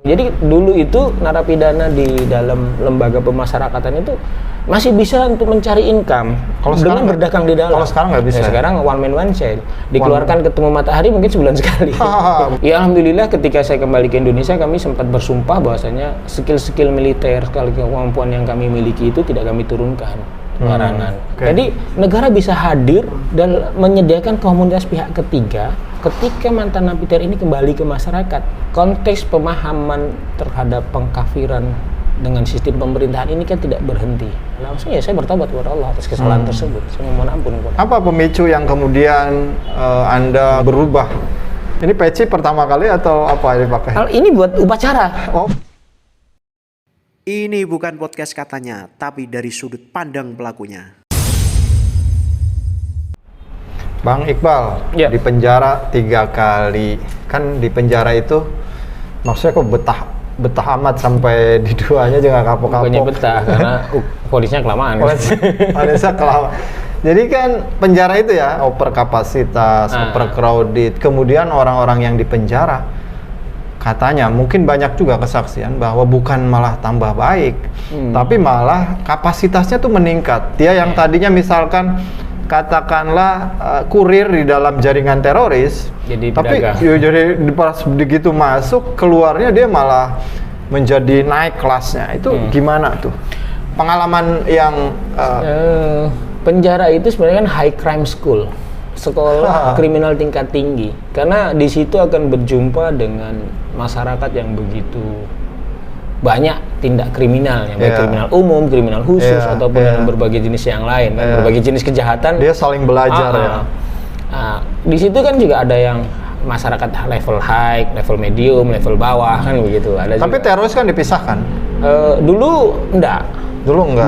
Jadi dulu itu narapidana di dalam lembaga pemasyarakatan itu masih bisa untuk mencari income dengan berdagang di dalam. Kalau sekarang nggak bisa. Sekarang one man one chain. Dikeluarkan ketemu matahari mungkin sebulan sekali. Ya alhamdulillah ketika saya kembali ke Indonesia kami sempat bersumpah bahwasanya skill-skill militer, kemampuan yang kami miliki itu tidak kami turunkan barangan. Jadi negara bisa hadir dan menyediakan komunitas pihak ketiga ketika mantan napiter ini kembali ke masyarakat. Konteks pemahaman terhadap pengkafiran dengan sistem pemerintahan ini kan tidak berhenti. Langsung ya saya bertobat kepada Allah atas kesalahan tersebut. Saya mohon ampun. Apa pemicu yang kemudian Anda berubah? Ini peci pertama kali atau apa dipakai? Ini buat upacara. Oh. Ini bukan podcast katanya, tapi dari sudut pandang pelakunya. Bang Iqbal, di penjara 3 kali. Kan di penjara itu maksudnya kok betah amat sampai di duanya juga kapok-kapok. Bukannya betah, karena polisnya kelamaan. Polisnya kelamaan. Jadi kan penjara itu ya overkapasitas, overcrowded. Kemudian orang-orang yang di penjara katanya mungkin banyak juga kesaksian bahwa bukan malah tambah baik, tapi malah kapasitasnya tuh meningkat. Dia yang tadinya misalkan katakanlah kurir di dalam jaringan teroris, tapi jadi pas begitu masuk keluarnya dia malah menjadi naik kelasnya. Itu gimana tuh pengalaman yang penjara itu sebenarnya kan high crime school, sekolah kriminal tingkat tinggi, karena di situ akan berjumpa dengan masyarakat yang begitu banyak tindak kriminalnya, baik kriminal umum, kriminal khusus, ataupun dengan berbagai jenis yang lain, berbagai jenis kejahatan. Dia saling belajar ya. Di situ kan juga ada yang masyarakat level high, level medium, level bawah kan begitu. Ada tapi juga. Teroris kan dipisahkan. Dulu enggak.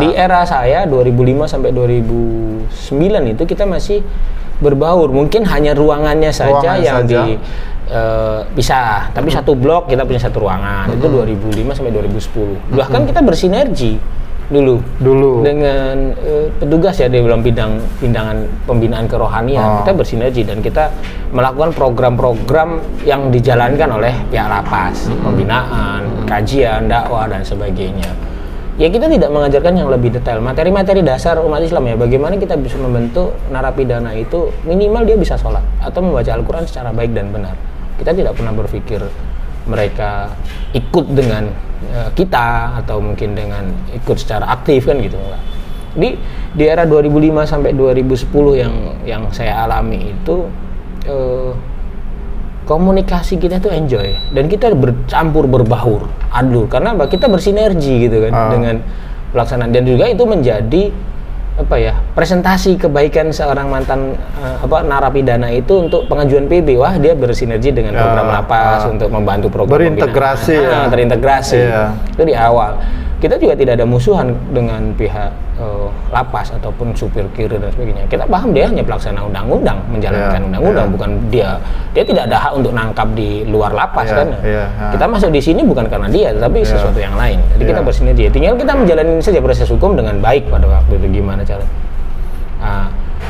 Di era saya 2005 sampai 2009 itu kita masih berbaur. Mungkin hanya ruangannya saja pisah, tapi satu blok kita punya satu ruangan. Itu 2005 sampai 2010. Bahkan kita bersinergi dulu dengan petugas ya di dalam bidang pembinaan kerohanian. Kita bersinergi dan kita melakukan program-program yang dijalankan oleh pihak lapas, pembinaan, kajian, dakwah dan sebagainya. Ya kita tidak mengajarkan yang lebih detail, materi-materi dasar umat Islam ya, bagaimana kita bisa membentuk narapidana itu minimal dia bisa sholat atau membaca Al-Quran secara baik dan benar. Kita tidak pernah berpikir mereka ikut dengan kita atau mungkin dengan ikut secara aktif kan gitu. Jadi di era 2005 sampai 2010 yang saya alami itu komunikasi kita tuh enjoy dan kita bercampur berbaur adul karena kita bersinergi gitu kan dengan pelaksanaan, dan juga itu menjadi presentasi kebaikan seorang mantan narapidana itu untuk pengajuan PB. Wah, dia bersinergi dengan program lapas untuk membantu program berintegrasi terintegrasi. Itu di awal. Kita juga tidak ada musuhan dengan pihak lapas ataupun supir kiri dan sebagainya. Kita paham dia hanya pelaksana undang-undang, menjalankan undang-undang, bukan dia tidak ada hak untuk nangkap di luar lapas kan. Kita masuk di sini bukan karena dia, tapi sesuatu yang lain. Jadi kita bersinergi. Tinggal kita menjalani saja proses hukum dengan baik pada waktu itu gimana cara.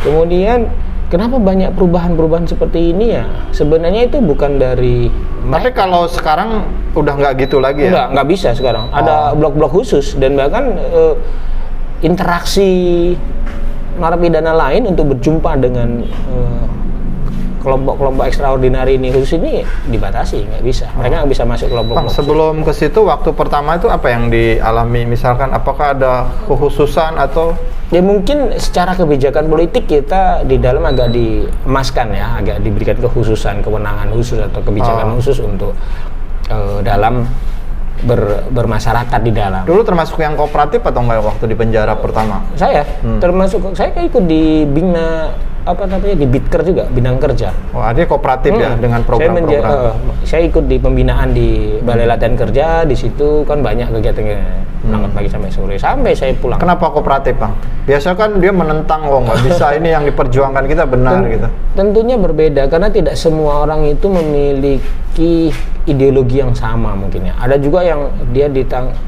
Kemudian kenapa banyak perubahan-perubahan seperti ini ya? Sebenarnya itu bukan dari tapi kalau sekarang udah nggak gitu lagi ya? Nggak bisa sekarang. Ada blok-blok khusus dan bahkan interaksi narapidana lain untuk berjumpa dengan kelompok-kelompok ekstraordinari ini khusus ini dibatasi, nggak bisa. Mereka nggak bisa masuk kelompok. Sebelum ke situ, waktu pertama itu apa yang dialami? Misalkan apakah ada kekhususan atau? Ya mungkin secara kebijakan politik kita di dalam agak diemaskan ya, agak diberikan kekhususan, kewenangan khusus atau kebijakan khusus untuk dalam bermasyarakat di dalam. Dulu termasuk yang kooperatif atau enggak waktu di penjara pertama? Saya termasuk, saya ikut di Bina di Bitker juga, bidang kerja. Oh, artinya kooperatif ya dengan program-program. Saya ikut di pembinaan di Balai Latihan Kerja, di situ kan banyak kegiatan berangkat pagi sampai sore, sampai saya pulang. Kenapa kooperatif, Bang? Biasa kan dia menentang, nggak bisa ini yang diperjuangkan kita benar gitu. Tentunya berbeda, karena tidak semua orang itu memiliki ideologi yang sama mungkin ya. Ada juga yang dia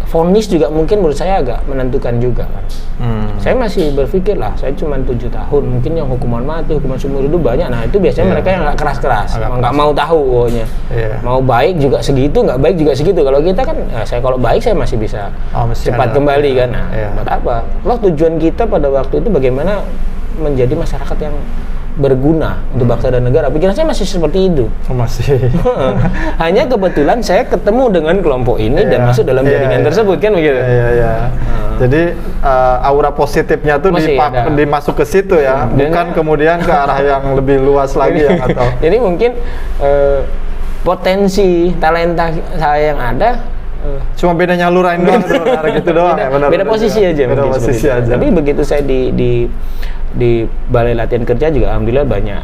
vonis juga mungkin menurut saya agak menentukan juga kan. Saya masih berpikir lah, saya cuma 7 tahun, mungkin yang hukuman mati, hukuman seumur hidup banyak. Nah itu biasanya mereka yang nggak keras-keras, nggak mau tahu pokoknya. Mau baik juga segitu, nggak baik juga segitu. Kalau kita kan, saya kalau baik saya masih bisa cepat kembali kan. Nah, buat apa? Loh tujuan kita pada waktu itu bagaimana menjadi masyarakat yang berguna untuk bangsa dan negara. Pikiran saya masih seperti itu. Masih. Hanya kebetulan saya ketemu dengan kelompok ini dan masuk dalam jaringan tersebut kan begitu. Jadi aura positifnya tuh dimasuk ke situ ya, bukan kemudian ke arah yang lebih luas lagi ya atau. Jadi mungkin potensi talenta saya yang ada cuma beda nyalurain doang gitu doang ya, benar. Beda posisi aja. Beda posisi aja. Tapi begitu saya di Balai Latihan Kerja juga alhamdulillah banyak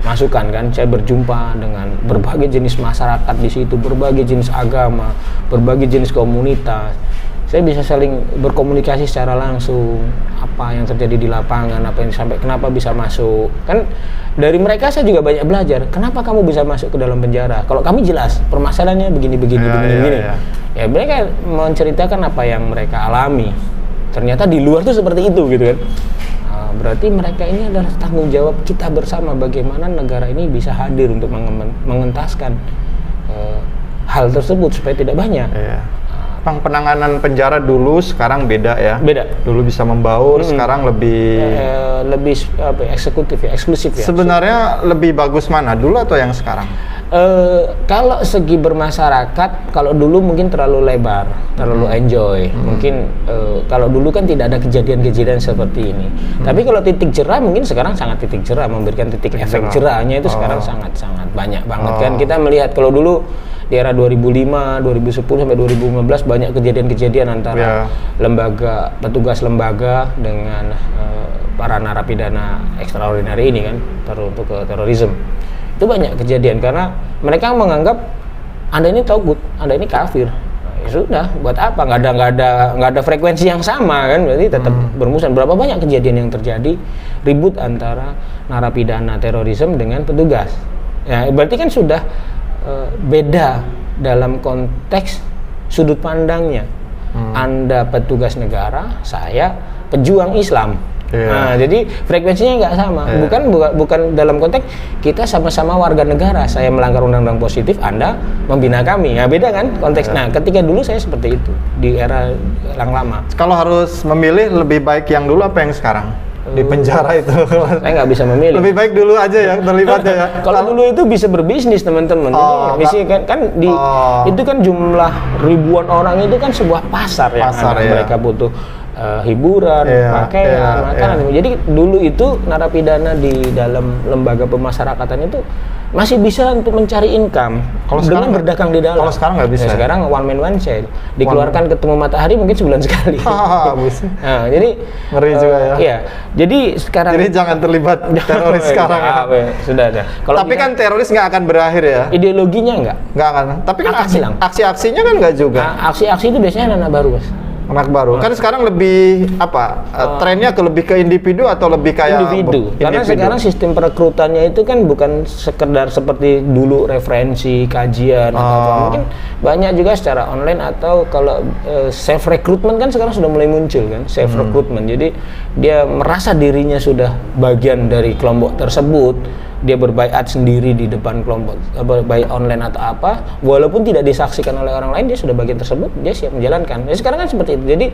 masukan kan. Saya berjumpa dengan berbagai jenis masyarakat di situ, berbagai jenis agama, berbagai jenis komunitas. Saya bisa saling berkomunikasi secara langsung apa yang terjadi di lapangan, apa yang sampai kenapa bisa masuk. Kan dari mereka saya juga banyak belajar. Kenapa kamu bisa masuk ke dalam penjara? Kalau kami jelas permasalahannya begini. Ya mereka menceritakan apa yang mereka alami. Ternyata di luar tuh seperti itu gitu kan. Berarti mereka ini adalah tanggung jawab kita bersama bagaimana negara ini bisa hadir untuk mengentaskan hal tersebut supaya tidak banyak. Penanganan penjara dulu sekarang beda ya. Beda. Dulu bisa membaur, sekarang lebih eksekutif ya, eksklusif ya. Sebenarnya lebih bagus mana dulu atau yang sekarang? Kalau segi bermasyarakat, kalau dulu mungkin terlalu lebar, terlalu enjoy. Mungkin kalau dulu kan tidak ada kejadian-kejadian seperti ini. Tapi kalau titik jerah mungkin sekarang sangat titik jerah, memberikan titik efek jerahnya itu sekarang sangat banyak banget kan. Kita melihat kalau dulu di era 2005, 2010 sampai 2015 banyak kejadian-kejadian antara petugas lembaga dengan para narapidana ekstraordinari ini kan, untuk terorisme. Itu banyak kejadian karena mereka menganggap Anda ini togut, Anda ini kafir. Ya sudah, buat apa? Nggak ada frekuensi yang sama kan, berarti tetap bermusuhan. Berapa banyak kejadian yang terjadi ribut antara narapidana terorisme dengan petugas. Ya, berarti kan sudah beda dalam konteks sudut pandangnya. Anda petugas negara, saya pejuang Islam. Nah, jadi frekuensinya nggak sama. Bukan dalam konteks kita sama-sama warga negara. Saya melanggar undang-undang positif, Anda membina kami. Nah, beda kan konteks. Nah, ketika dulu saya seperti itu di era yang lama. Kalau harus memilih lebih baik yang dulu apa yang sekarang? Di penjara itu saya nggak bisa memilih. Lebih baik dulu aja ya terlibatnya ya. Kalau dulu itu bisa berbisnis teman-teman. Itu kan jumlah ribuan orang itu kan sebuah pasar yang mereka butuh hiburan, pakaian, makanan. Jadi dulu itu narapidana di dalam lembaga pemasyarakatan itu masih bisa untuk mencari income dengan berdagang di dalam. Kalau sekarang nggak bisa. Sekarang one man one child. Dikeluarkan ketemu matahari mungkin sebulan sekali. Nah, jadi ngeri juga ya. Iya. Jadi sekarang. Jadi jangan terlibat teroris sekarang ya. Sudah ada. Tapi kan teroris nggak akan berakhir ya. Ideologinya nggak akan. Tapi kan aksi-aksinya kan nggak juga. Aksi-aksi itu biasanya anak baru, Mas. Anak baru. Kan sekarang lebih trennya lebih ke individu atau lebih kayak individu. Karena sekarang sistem perekrutannya itu kan bukan sekedar seperti dulu referensi, kajian atau apa. Mungkin banyak juga secara online atau kalau self recruitment kan sekarang sudah mulai muncul kan, self recruitment. Jadi dia merasa dirinya sudah bagian dari kelompok tersebut. Dia berbaiat sendiri di depan kelompok, baik online atau apa, walaupun tidak disaksikan oleh orang lain, dia sudah bagian tersebut, dia siap menjalankan. Jadi sekarang kan seperti itu. Jadi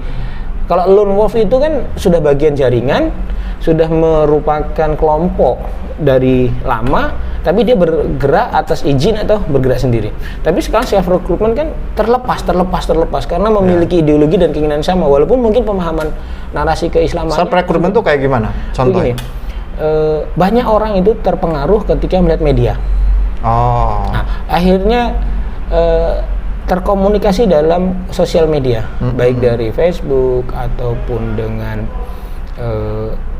kalau lone wolf itu kan sudah bagian jaringan, sudah merupakan kelompok dari lama, tapi dia bergerak atas izin atau bergerak sendiri. Tapi sekarang self recruitment kan terlepas karena memiliki ideologi dan keinginan sama, walaupun mungkin pemahaman narasi keislaman. Self recruitment itu kayak gimana? Contohnya? Banyak orang itu terpengaruh ketika melihat media. Nah, akhirnya terkomunikasi dalam sosial media, baik dari Facebook ataupun dengan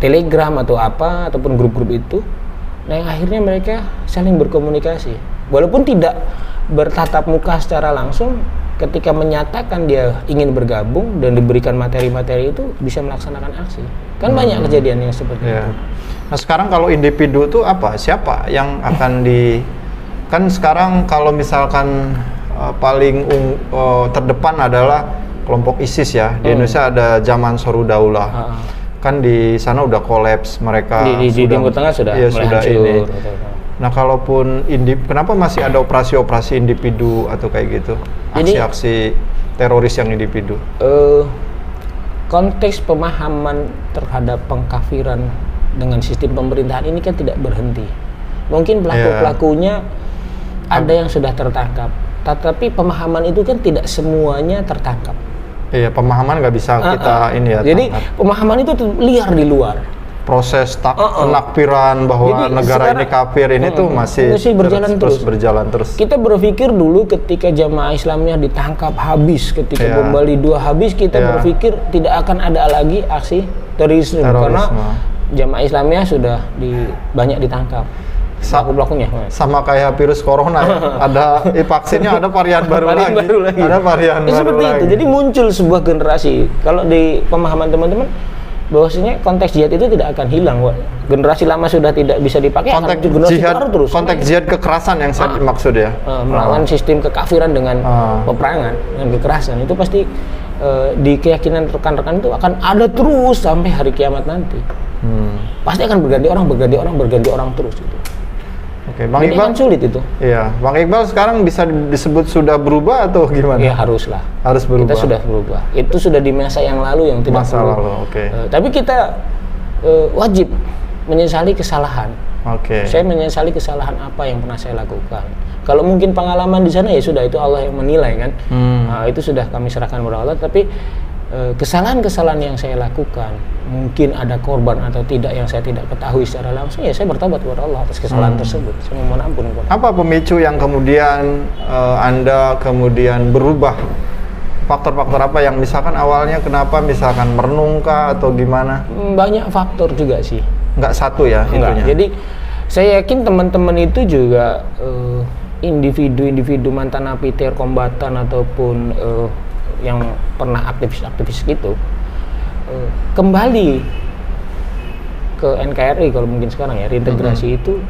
Telegram atau apa, ataupun grup-grup itu. Nah, yang akhirnya mereka saling berkomunikasi, walaupun tidak bertatap muka secara langsung. Ketika menyatakan dia ingin bergabung dan diberikan materi-materi itu bisa melaksanakan aksi. Kan banyak kejadian yang seperti itu. Nah sekarang kalau individu itu siapa yang akan Kan sekarang kalau misalkan paling terdepan adalah kelompok ISIS ya. Di Indonesia ada Zaman Ansaruddaullah. Kan di sana udah kolaps mereka. Di Timur Tengah sudah iya, mulai sudah hancur. ini. Nah, kalaupun kenapa masih ada operasi-operasi individu atau kayak gitu? Aksi-aksi teroris yang individu? Konteks pemahaman terhadap pengkafiran dengan sistem pemerintahan ini kan tidak berhenti. Mungkin pelaku-pelakunya ada yang sudah tertangkap, tetapi pemahaman itu kan tidak semuanya tertangkap. Iya, pemahaman nggak bisa kita ini ya. Jadi pemahaman itu liar di luar. Proses penakfiran bahwa jadi, negara ini kafir ini tuh masih berjalan terus. Kita berpikir dulu ketika jamaah Islamiyah ditangkap habis, ketika bom Bali 2 habis, kita berpikir tidak akan ada lagi aksi terorisme karena jamaah Islamiyah sudah banyak ditangkap. Pelaku-pelakunya sama kayak virus corona ya. Ada vaksinnya, ada varian baru lagi. Ada varian baru seperti lagi. Itu. Jadi muncul sebuah generasi. Kalau di pemahaman teman-teman bahwasanya konteks jihad itu tidak akan hilang, generasi lama sudah tidak bisa dipakai, konteks generasi jihad baru terus. Konteks jihad kekerasan yang saya maksud ya. Melawan sistem kekafiran dengan peperangan dan kekerasan itu pasti di keyakinan rekan-rekan itu akan ada terus sampai hari kiamat nanti. Pasti akan berganti orang terus itu. Oke, Bang Iqbal, kan sulit itu. Iya, Bang Iqbal sekarang bisa disebut sudah berubah atau gimana? Iya, haruslah. Harus berubah. Kita sudah berubah. Itu sudah di masa yang lalu yang tidak perlu. Oke. Tapi kita wajib menyesali kesalahan. Oke. Saya menyesali kesalahan apa yang pernah saya lakukan. Kalau mungkin pengalaman di sana ya sudah, itu Allah yang menilai kan. Itu sudah kami serahkan kepada Allah. Tapi kesalahan-kesalahan yang saya lakukan, mungkin ada korban atau tidak yang saya tidak ketahui secara langsung, ya saya bertobat kepada Allah atas kesalahan tersebut. Saya memohon ampun kepada Allah. Apa pemicu yang kemudian Anda kemudian berubah? Faktor-faktor apa yang misalkan awalnya kenapa misalkan merenungkah atau gimana? Banyak faktor juga sih. Nggak satu ya itunya? Jadi saya yakin teman-teman itu juga individu-individu mantan napi ter kombatan ataupun yang pernah aktivis-aktivis gitu kembali ke NKRI kalau mungkin sekarang ya, reintegrasi itu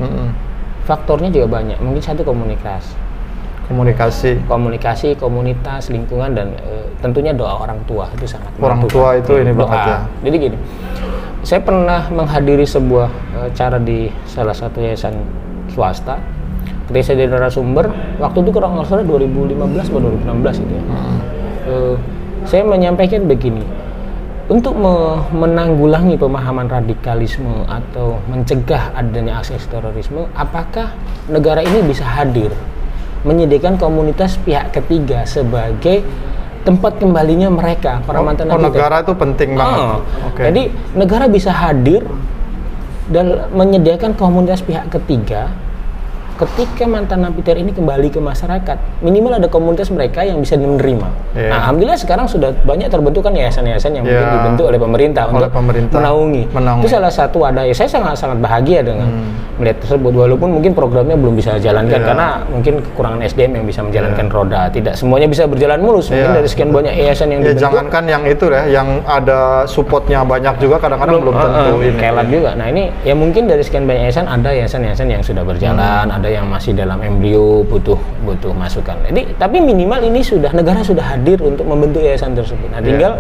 faktornya juga banyak. Mungkin satu komunikasi, komunitas, lingkungan, dan tentunya doa orang tua itu sangat orang tua itu ini banget ya. Jadi gini, saya pernah menghadiri sebuah acara di salah satu yayasan swasta. Ketika saya jadi narasumber, waktu itu kurang lebih 2015 atau 2016 itu ya. Saya menyampaikan begini, untuk menanggulangi pemahaman radikalisme atau mencegah adanya aksi terorisme, apakah negara ini bisa hadir menyediakan komunitas pihak ketiga sebagai tempat kembalinya mereka para mantan napi. Negara itu penting banget. Jadi negara bisa hadir dan menyediakan komunitas pihak ketiga ketika mantan napi ter ini kembali ke masyarakat, minimal ada komunitas mereka yang bisa menerima. Nah, alhamdulillah sekarang sudah banyak terbentuk kan yayasan-yayasan yang mungkin dibentuk oleh pemerintah untuk menaungi. Itu salah satu ada. Ya, saya sangat bahagia dengan melihat tersebut, walaupun mungkin programnya belum bisa jalankan karena mungkin kekurangan SDM yang bisa menjalankan roda. Tidak semuanya bisa berjalan mulus. Mungkin dari sekian banyak yayasan yang dibentuk. Jangankan yang itu ya, yang ada supportnya banyak juga kadang-kadang belum tentu ini. Kelat juga. Nah, ini ya mungkin dari sekian banyak yayasan ada yayasan-yayasan yang sudah berjalan, ada yang masih dalam embrio, butuh masukan. Jadi tapi minimal ini negara sudah hadir untuk membentuk yayasan tersebut. Nah, tinggal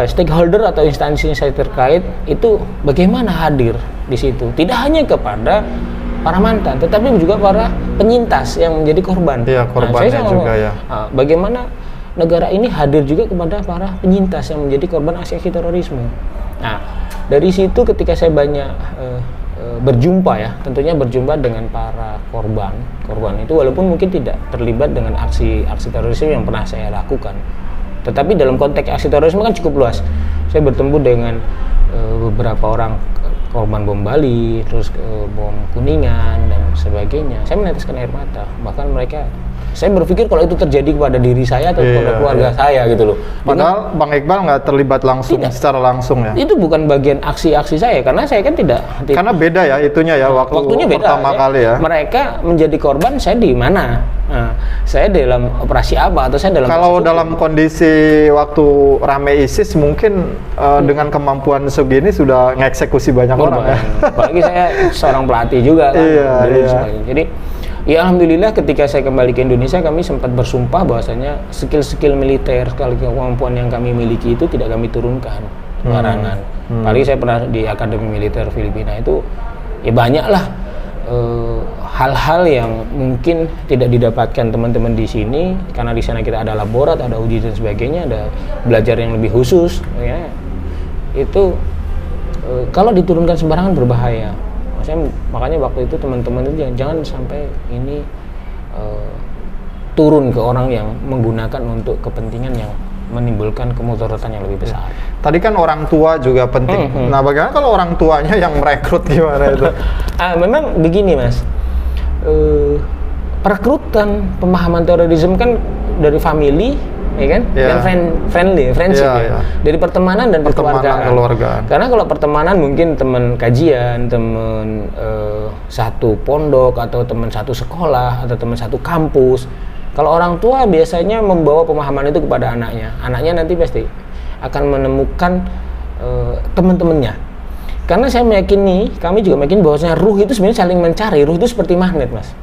stakeholder atau instansi yang saya terkait itu bagaimana hadir di situ. Tidak hanya kepada para mantan, tetapi juga para penyintas yang menjadi korban. Iya, korbannya juga ya. Bagaimana negara ini hadir juga kepada para penyintas yang menjadi korban aksi terorisme. Nah, dari situ ketika saya banyak berjumpa ya, tentunya berjumpa dengan para korban itu walaupun mungkin tidak terlibat dengan aksi terorisme yang pernah saya lakukan, tetapi dalam konteks aksi terorisme kan cukup luas. Saya bertemu dengan beberapa orang korban bom Bali, terus bom Kuningan dan sebagainya. Saya meneteskan air mata, bahkan mereka, saya berpikir kalau itu terjadi kepada diri saya atau kepada keluarga saya gitu loh. Padahal Bang Iqbal nggak terlibat langsung, secara langsung ya. Itu bukan bagian aksi-aksi saya, karena saya kan tidak. Karena beda ya itunya ya, waktunya beda, pertama kali ya. Mereka menjadi korban, saya di mana? Nah, saya dalam operasi apa atau saya dalam? Kalau dalam kondisi waktu rame ISIS mungkin dengan kemampuan segini sudah ngeksekusi banyak orang ya. Apalagi saya seorang pelatih juga kan. Iya, dulu iya. sebagainya. Jadi ya alhamdulillah ketika saya kembali ke Indonesia kami sempat bersumpah bahwasanya skill-skill militer, sekali kemampuan yang kami miliki itu tidak kami turunkan sembarangan. Apalagi saya pernah di Akademi Militer Filipina itu ya banyaklah hal-hal yang mungkin tidak didapatkan teman-teman di sini karena di sana kita ada laborat, ada uji dan sebagainya, ada belajar yang lebih khusus ya. Itu kalau diturunkan sembarangan berbahaya. Makanya waktu itu teman-teman itu jangan sampai ini turun ke orang yang menggunakan untuk kepentingan yang menimbulkan kemudaratan yang lebih besar. Tadi kan orang tua juga penting. Nah, bagaimana kalau orang tuanya yang merekrut, gimana itu? Memang begini Mas, perekrutan pemahaman terorisme kan dari family, ya kan, dan friendship ya. Dari pertemanan dan keluargaan. Karena kalau pertemanan mungkin teman kajian, teman satu pondok atau teman satu sekolah atau teman satu kampus. Kalau orang tua biasanya membawa pemahaman itu kepada anaknya. Anaknya nanti pasti akan menemukan teman-temannya. Karena saya meyakini, kami juga meyakini bahwasanya ruh itu sebenarnya saling mencari. Ruh itu seperti magnet, Mas.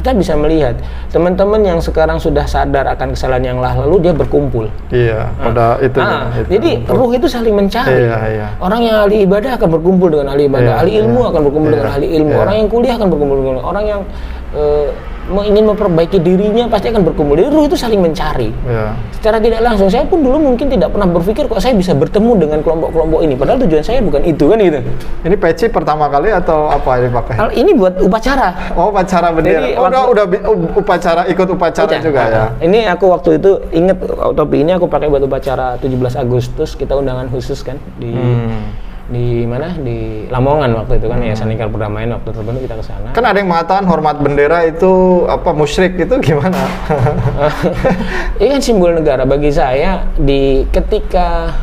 Kita bisa melihat teman-teman yang sekarang sudah sadar akan kesalahan yang lalu dia berkumpul. Iya, pada itu. Jadi ruh itu saling mencari. Iya. Orang yang ahli ibadah akan berkumpul dengan ahli ibadah, ahli ilmu akan berkumpul dengan ahli ilmu. Orang yang kuliah akan berkumpul dengan orang yang ingin memperbaiki dirinya pasti akan berkumpul. Jadi ruh itu saling mencari. Secara tidak langsung saya pun dulu mungkin tidak pernah berpikir kok saya bisa bertemu dengan kelompok-kelompok ini. Padahal tujuan saya bukan itu kan gitu. Ini peci pertama kali atau apa dipakai? Ini buat upacara. Oh, upacara bendera. Udah upacara, ikut upacara juga ya. Ini aku waktu itu inget topi ini aku pakai buat upacara 17 Agustus kita undangan khusus kan di mana di Lamongan waktu itu kan Yayasan Lingkar Perdamaian waktu terbentuk kita ke sana. Kan ada yang mengatakan hormat bendera itu apa musyrik, itu gimana? Ini kan simbol negara bagi saya ketika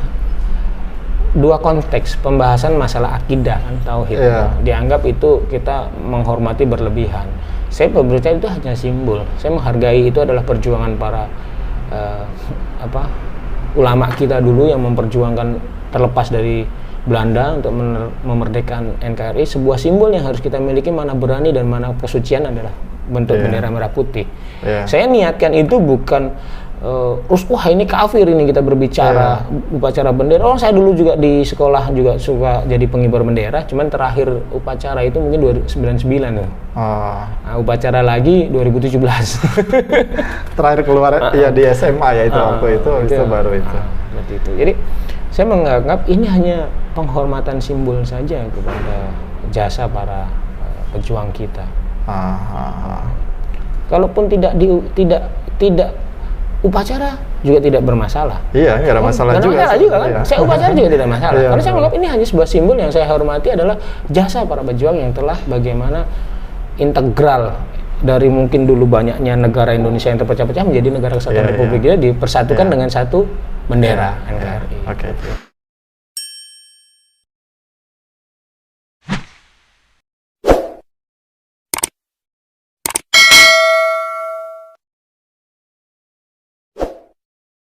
dua konteks pembahasan masalah akidah kan tauhid dianggap itu kita menghormati berlebihan. Saya berpercaya itu hanya simbol. Saya menghargai itu adalah perjuangan para ulama kita dulu yang memperjuangkan terlepas dari Belanda untuk memerdekakan NKRI, sebuah simbol yang harus kita miliki, mana berani dan mana kesucian adalah bentuk bendera merah putih. Saya niatkan itu bukan wah ini kafir ini kita berbicara upacara bendera. Saya dulu juga di sekolah juga suka jadi pengibar bendera, cuman terakhir upacara itu mungkin 99 tuh. Upacara lagi 2017. Terakhir keluar di SMA ya itu waktu itu baru itu. Seperti itu. Jadi saya menganggap ini hanya penghormatan simbol saja kepada jasa para pejuang kita. Kalaupun tidak upacara juga tidak bermasalah. Iya, nggak ada masalah juga. Kan? Saya upacara juga tidak masalah. Karena saya menganggap ini hanya sebuah simbol yang saya hormati adalah jasa para pejuang yang telah bagaimana integral dari mungkin dulu banyaknya negara Indonesia yang terpecah-pecah menjadi negara kesatuan Republik Indonesia dipersatukan dengan satu bendera NKRI.